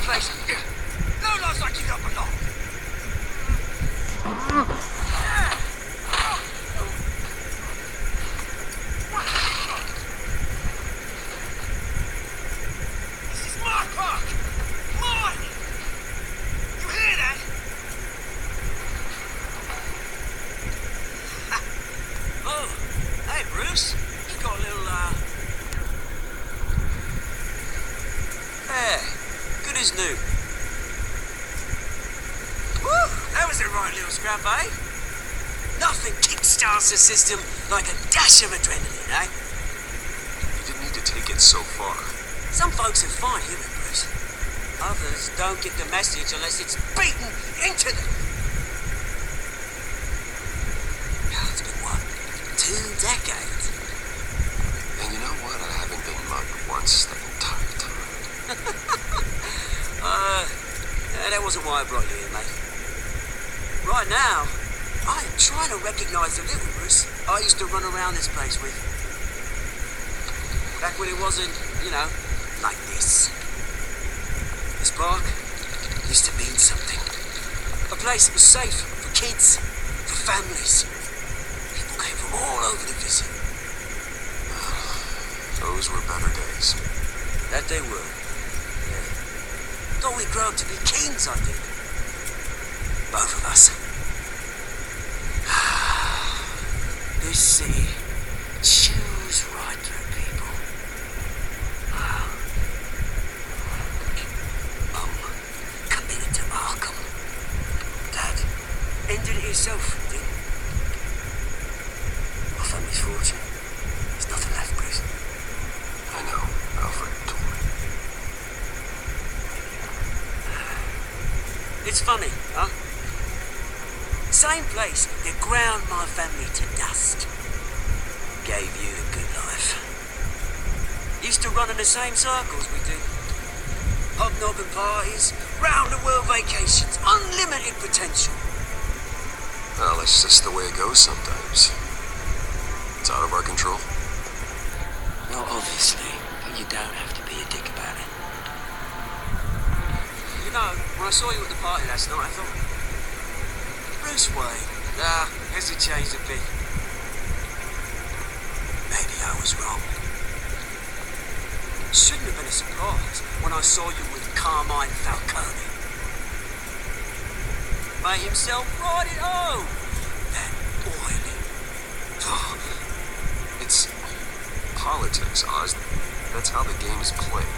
place. No lives like you don't belong. This is my park. Mine. You hear that? Oh, hey Bruce. You got a little Yeah, good as new. Woo! That was a right little scrap, eh? Nothing kickstarts the system like a dash of adrenaline, eh? You didn't need to take it so far. Some folks are fine human, Bruce. Others don't get the message unless it's beaten into them. Now, it's been, what, 2 decades? And you know what? I haven't been mugged once the entire time. That wasn't why I brought you here, mate. Right now, I am trying to recognize the little Bruce I used to run around this place with. Back when it wasn't, you know, like this. This park used to mean something. A place that was safe for kids, for families. People came from all over to visit. Those were better days. That they were. Yeah. Thought we'd grow up to be kings, I did. Both of us. This city chews right through people. Mum committed to Arkham. Dad ended it himself, didn't? My family's fortune. There's nothing left, Bruce. I know. Alfred told me. It's funny, huh? Same place that ground my family to dust. Gave you a good life. Used to run in the same circles we do. Hobnobbing parties, round-the-world vacations, unlimited potential. Well, it's just the way it goes sometimes. It's out of our control. Not obviously, but you don't have to be a dick about it. You know, when I saw you at the party last night, I thought, Bruce Wayne, has it changed a bit? Maybe I was wrong. Shouldn't have been a surprise when I saw you with Carmine Falcone. Made himself right at home. That oily. Oh, It's politics, Oz. That's how the game is played.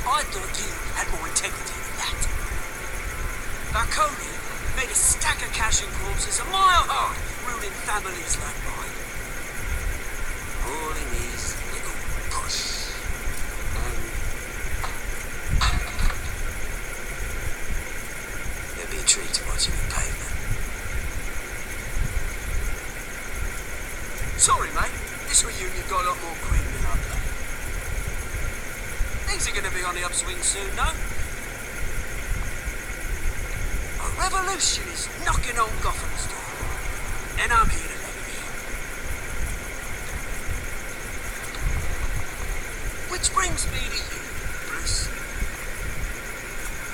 I thought you had more integrity than that. Falcone made a stack of cash and corpses a mile high, ruining families like mine. All he needs is a little push. There'll be a treat to watching the pavement. Sorry, mate. This reunion got a lot more cream than I planned. Things are going to be on the upswing soon, no? A revolution is knocking on Gotham's door, and I'm here to let it in. Which brings me to you, Bruce.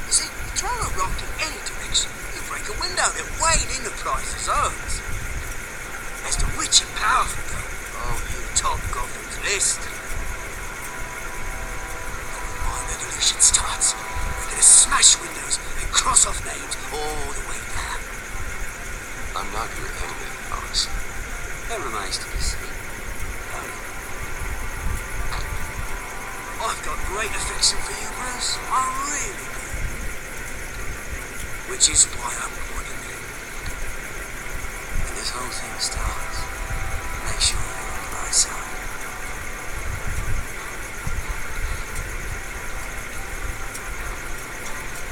You see, throw a rock in any direction, you break a window that weighed in the price of zones. As the rich and powerful go, oh, you top Gotham's list. But when my revolution starts, we're gonna smash windows and cross off names all the way down. I'm not your enemy, Oz. That remains to be seen. I've got great affection for you, Bruce. I really do. Which is why I'm warning you. When this whole thing starts, make sure you're on the right side.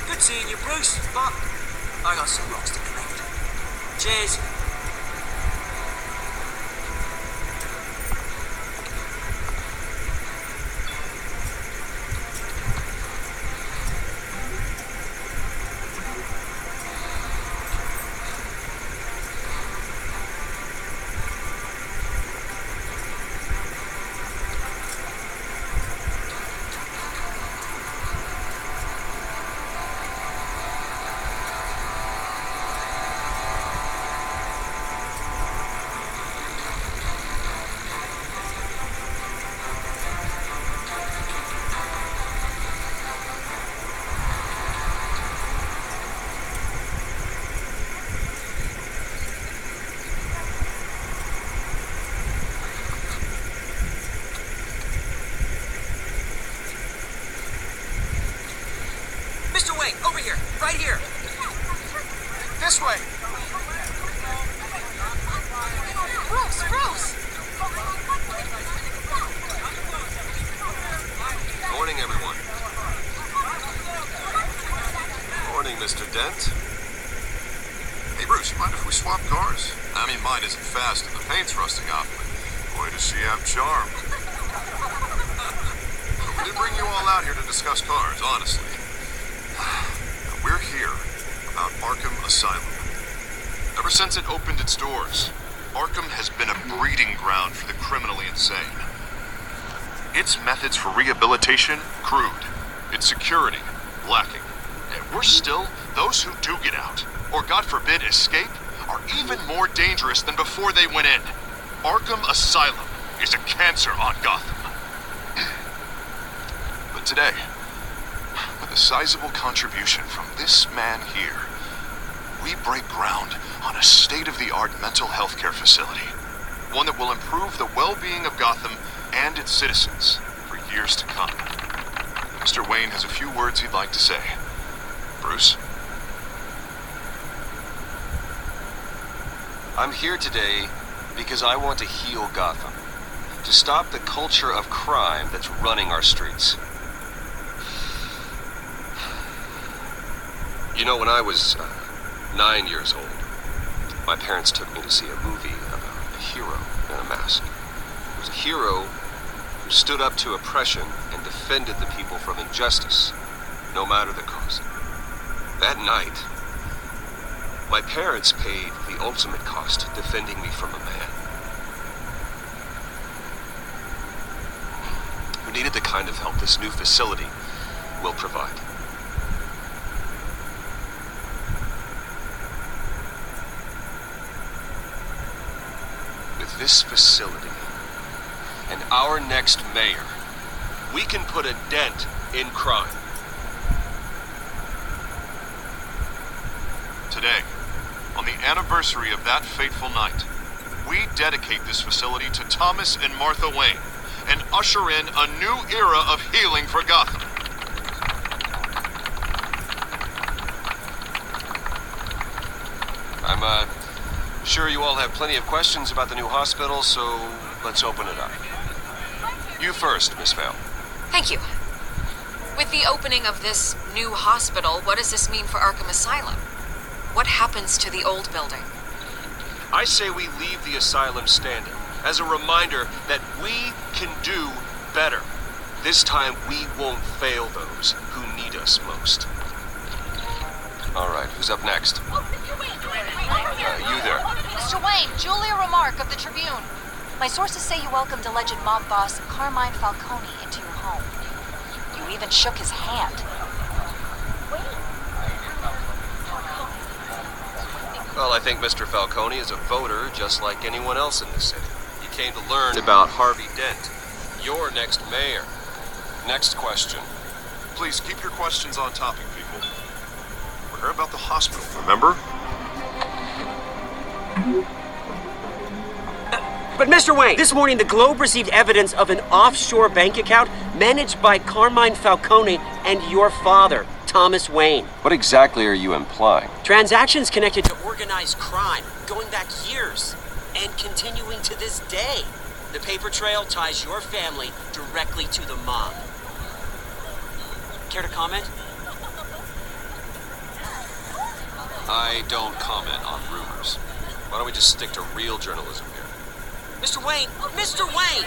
Good seeing you, Bruce, but I got some rocks to collect. Cheers. right here. This way. Bruce! Morning, everyone. Morning, Mr. Dent. Hey, Bruce, you mind if we swap cars? I mean, mine isn't fast and the paint's rusting off, but boy, does she have charm. So we didn't bring you all out here to discuss cars, honestly. We're here about Arkham Asylum. Ever since it opened its doors, Arkham has been a breeding ground for the criminally insane. Its methods for rehabilitation, crude. Its security, lacking. And worse still, those who do get out, or God forbid escape, are even more dangerous than before they went in. Arkham Asylum is a cancer on Gotham. But today, with a sizable contribution from this man here, we break ground on a state-of-the-art mental health care facility. One that will improve the well-being of Gotham and its citizens for years to come. Mr. Wayne has a few words he'd like to say. Bruce? I'm here today because I want to heal Gotham. To stop the culture of crime that's running our streets. You know, when I was 9 years old, my parents took me to see a movie about a hero in a mask. It was a hero who stood up to oppression and defended the people from injustice, no matter the cost. That night, my parents paid the ultimate cost defending me from a man who needed the kind of help this new facility will provide. With this facility and our next mayor, we can put a dent in crime. Today, on the anniversary of that fateful night, we dedicate this facility to Thomas and Martha Wayne and usher in a new era of healing for Gotham. I'm sure you all have plenty of questions about the new hospital, so let's open it up. You first, Miss Vale. Thank you. With the opening of this new hospital, what does this mean for Arkham Asylum? What happens to the old building? I say we leave the asylum standing as a reminder that we can do better. This time we won't fail those who need us most. All right, who's up next? You there. Mr. Wayne, Julia Remark of the Tribune. My sources say you welcomed alleged mob boss Carmine Falcone into your home. You even shook his hand. Well, I think Mr. Falcone is a voter just like anyone else in this city. He came to learn about Harvey Dent, your next mayor. Next question. Please keep your questions on topic, people. We're here about the hospital, remember? But Mr. Wayne, this morning the Globe received evidence of an offshore bank account managed by Carmine Falcone and your father, Thomas Wayne. What exactly are you implying? Transactions connected to organized crime, going back years, and continuing to this day. The paper trail ties your family directly to the mob. Care to comment? I don't comment on rumors. Why don't we just stick to real journalism here? Mr. Wayne,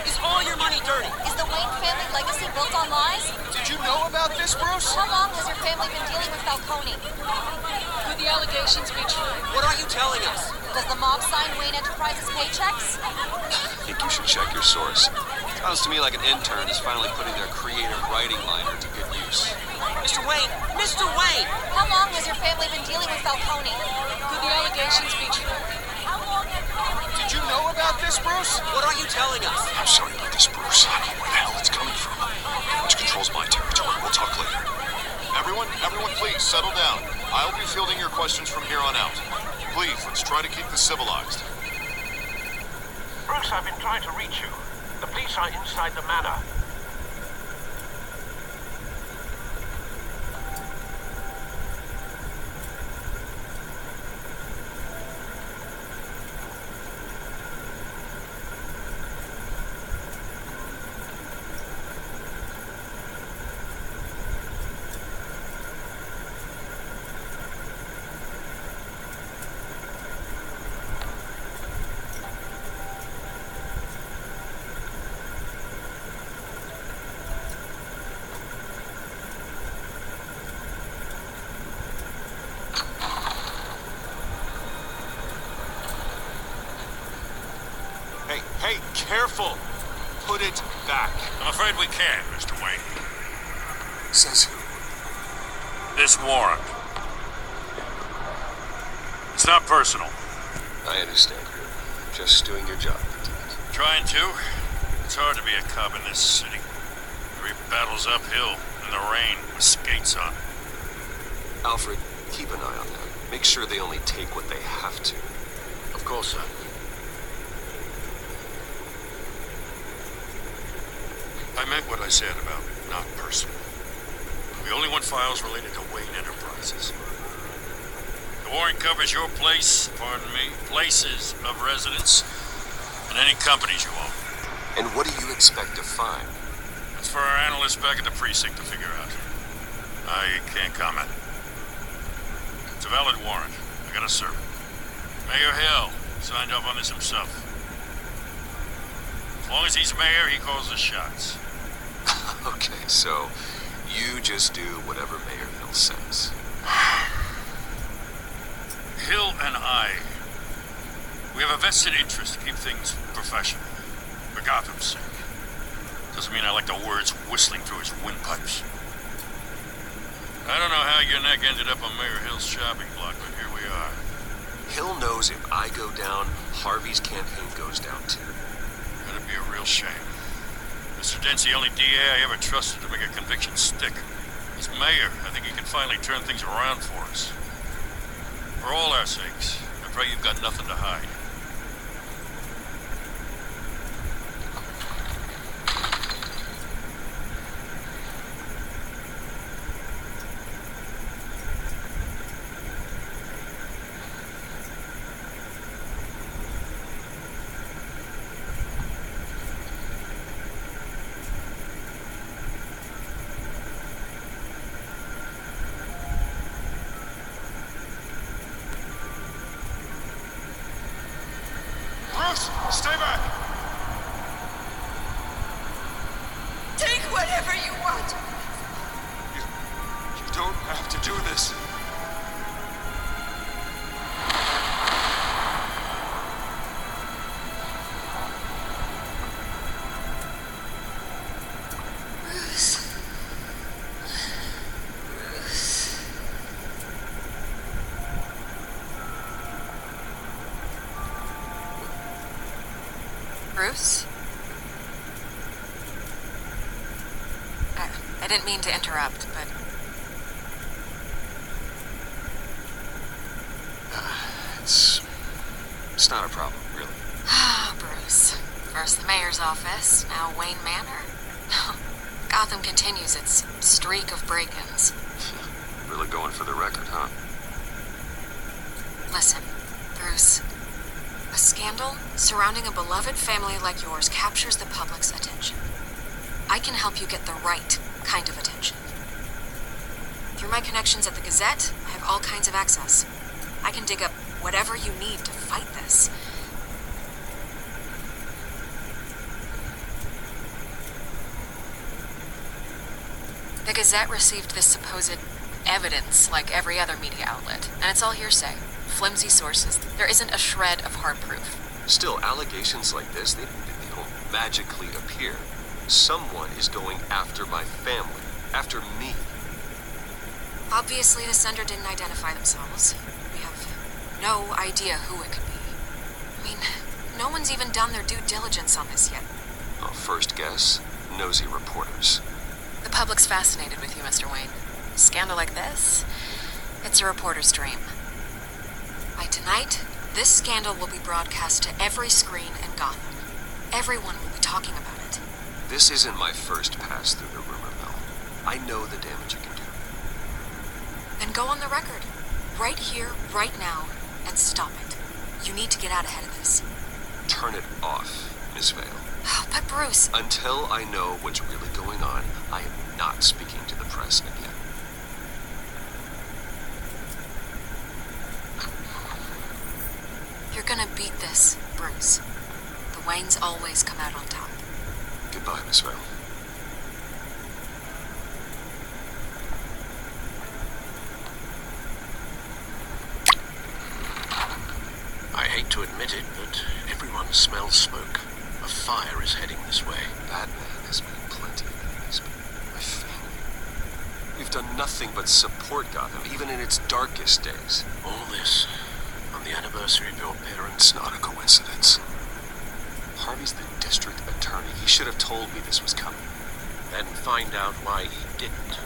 is all your money dirty? Is the Wayne family legacy built on lies? Did you know about this, Bruce? How long has your family been dealing with Falcone? Could the allegations be true? What aren't you telling us? Does the mob sign Wayne Enterprises paychecks? I think you should check your source. Sounds to me like an intern is finally putting their creative writing liner to good use. Mr. Wayne! How long has your family been dealing with Falcone? Could the allegations be true? Did you know about this, Bruce? What aren't you telling us? I'm sorry about this, Bruce. I don't know where the hell it's coming from. Which controls my territory. We'll talk later. Everyone, please settle down. I'll be fielding your questions from here on out. Please, let's try to keep this civilized. Bruce, I've been trying to reach you. The police are inside the manor. rifle! Put it back. I'm afraid we can't, Mr. Wayne. Says who? This warrant. It's not personal. I understand you. Just doing your job, Lieutenant. Trying to. It's hard to be a cop in this city. Every battle's uphill, in the rain, with skates on. Alfred, keep an eye on them. Make sure they only take what they have to. Of course, sir. I meant what I said about not personal. We only want files related to Wayne Enterprises. The warrant covers your place, pardon me, places of residence, and any companies you own. And what do you expect to find? That's for our analysts back at the precinct to figure out. I can't comment. It's a valid warrant. I gotta serve it. Mayor Hill signed off on this himself. As long as he's mayor, he calls the shots. Okay, so you just do whatever Mayor Hill says. Hill and I, we have a vested interest to keep things professional. For Gotham's sake. Doesn't mean I like the words whistling through his windpipes. I don't know how your neck ended up on Mayor Hill's shopping block, but here we are. Hill knows if I go down, Harvey's campaign goes down too. That'd be a real shame. Mr. Dent's the only DA I ever trusted to make a conviction stick. As mayor, I think he can finally turn things around for us. For all our sakes, I pray you've got nothing to hide. Stay back! Take whatever you want. You don't have to do this. Bruce. Bruce? I didn't mean to interrupt, but... It's not a problem, really. Ah, Bruce. First the mayor's office, now Wayne Manor. Gotham continues its streak of break-ins. Really going for the record, huh? Listen, Bruce. A scandal surrounding a beloved family like yours captures the public's attention. I can help you get the right kind of attention. Through my connections at the Gazette, I have all kinds of access. I can dig up whatever you need to fight this. The Gazette received this supposed evidence like every other media outlet, and it's all hearsay. Flimsy sources. There isn't a shred of hard proof. Still, allegations like this, they don't magically appear. Someone is going after my family, after me. Obviously, the sender didn't identify themselves. We have no idea who it could be. I mean, no one's even done their due diligence on this yet. Well, first guess, nosy reporters. The public's fascinated with you, Mr. Wayne. A scandal like this, it's a reporter's dream. By tonight, this scandal will be broadcast to every screen in Gotham. Everyone will be talking about it. This isn't my first pass through the rumor mill. I know the damage it can do. Then go on the record. Right here, right now, and stop it. You need to get out ahead of this. Turn it off, Miss Vale. Oh, but Bruce... Until I know what's really going on, I am not speaking to the press again. You're gonna beat this, Bruce. The Waynes always come out on top. Goodbye, Miss Vale. I hate to admit it, but everyone smells smoke. A fire is heading this way. Batman has made plenty of enemies, but my family. We've done nothing but support Gotham, even in its darkest days. All this on the anniversary of your parents' It's not a coincidence. Harvey's the district attorney. He should have told me this was coming. Then find out why he didn't.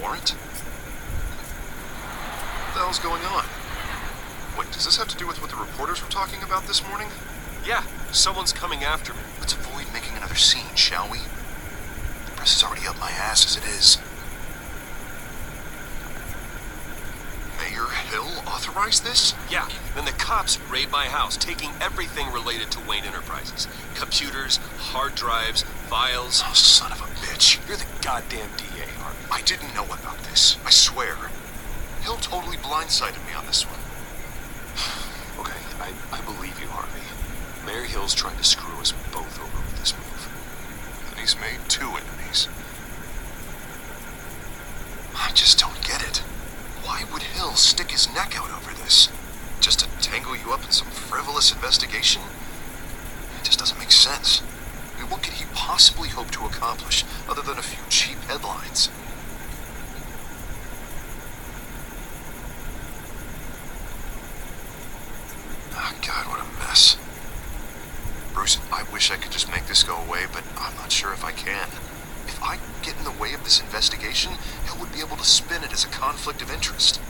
Warrant? What the hell's going on? Wait, does this have to do with what the reporters were talking about this morning? Yeah, someone's coming after me. Let's avoid making another scene, shall we? The press is already up my ass as it is. Mayor Hill authorized this? Yeah, then the cops raid my house, taking everything related to Wayne Enterprises. Computers, hard drives, files. Oh, son of a bitch. You're the goddamn DA, Harvey. I didn't know about this. I swear. Hill totally blindsided me on this one. Okay, I believe you, Harvey. Mayor Hill's trying to screw us both over with this move. And he's made 2 enemies. I just don't get it. Why would Hill stick his neck out over this? Just to tangle you up in some frivolous investigation? It just doesn't make sense. I mean, what could he possibly hope to accomplish other than a few cheap headlines? Ah, God, what a mess. Bruce, I wish I could just make this go away, but I'm not sure if I can. If I get in the way of this investigation, Hill would be able to spin it as a conflict of interest.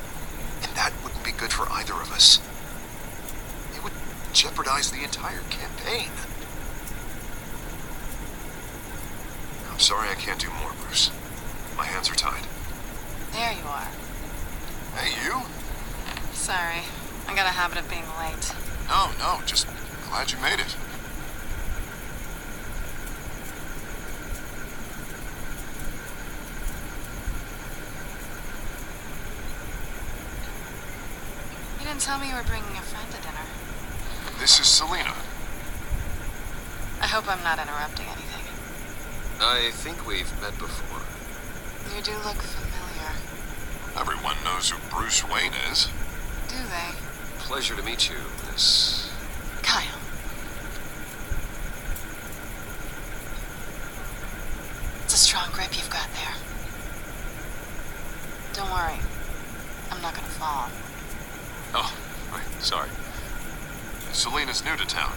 And that wouldn't be good for either of us. It would jeopardize the entire campaign. I'm sorry I can't do more, Bruce. My hands are tied. There you are. Hey, you? Sorry. I got a habit of being late. No, just glad you made it. You didn't tell me you were bringing a friend to dinner. This is Selina. I hope I'm not interrupting anything. I think we've met before. You do look familiar. Everyone knows who Bruce Wayne is. Do they? Pleasure to meet you, Miss... Kyle. It's a strong grip you've got there. Don't worry. I'm not gonna fall. Oh, right, sorry. Selina's new to town.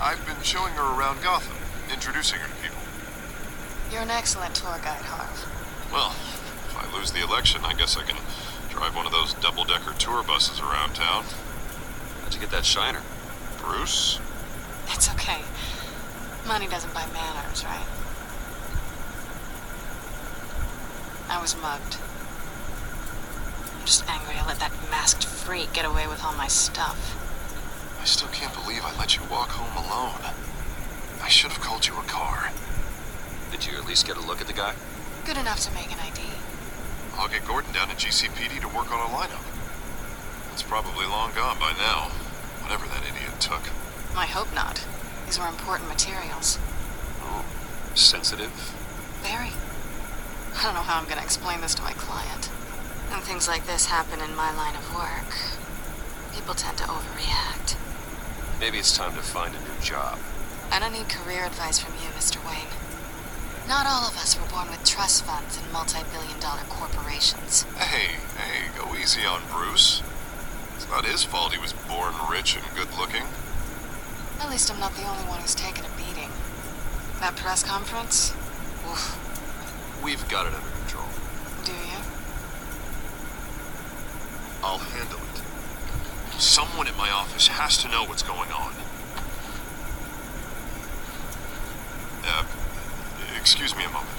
I've been showing her around Gotham, introducing her to people. You're an excellent tour guide, Harv. Well, if I lose the election, I guess I can drive one of those double-decker tour buses around town. How'd you get that shiner? Bruce? It's okay. Money doesn't buy manners, right? I was mugged. I'm just angry I let that masked freak get away with all my stuff. I still can't believe I let you walk home alone. I should have called you a car. Did you at least get a look at the guy? Good enough to make an ID. I'll get Gordon down to GCPD to work on a lineup. It's probably long gone by now, whatever that idiot took. I hope not. These were important materials. Oh, sensitive? Very. I don't know how I'm gonna explain this to my client. When things like this happen in my line of work, people tend to overreact. Maybe it's time to find a new job. I don't need career advice from you, Mr. Wayne. Not all of us were born with trust funds and multi-billion-dollar corporations. Hey, go easy on Bruce. It's not his fault he was born rich and good-looking. At least I'm not the only one who's taken a beating. That press conference? Oof. We've got it under control. Do you? I'll handle it. Someone at my office has to know what's going on. Excuse me a moment.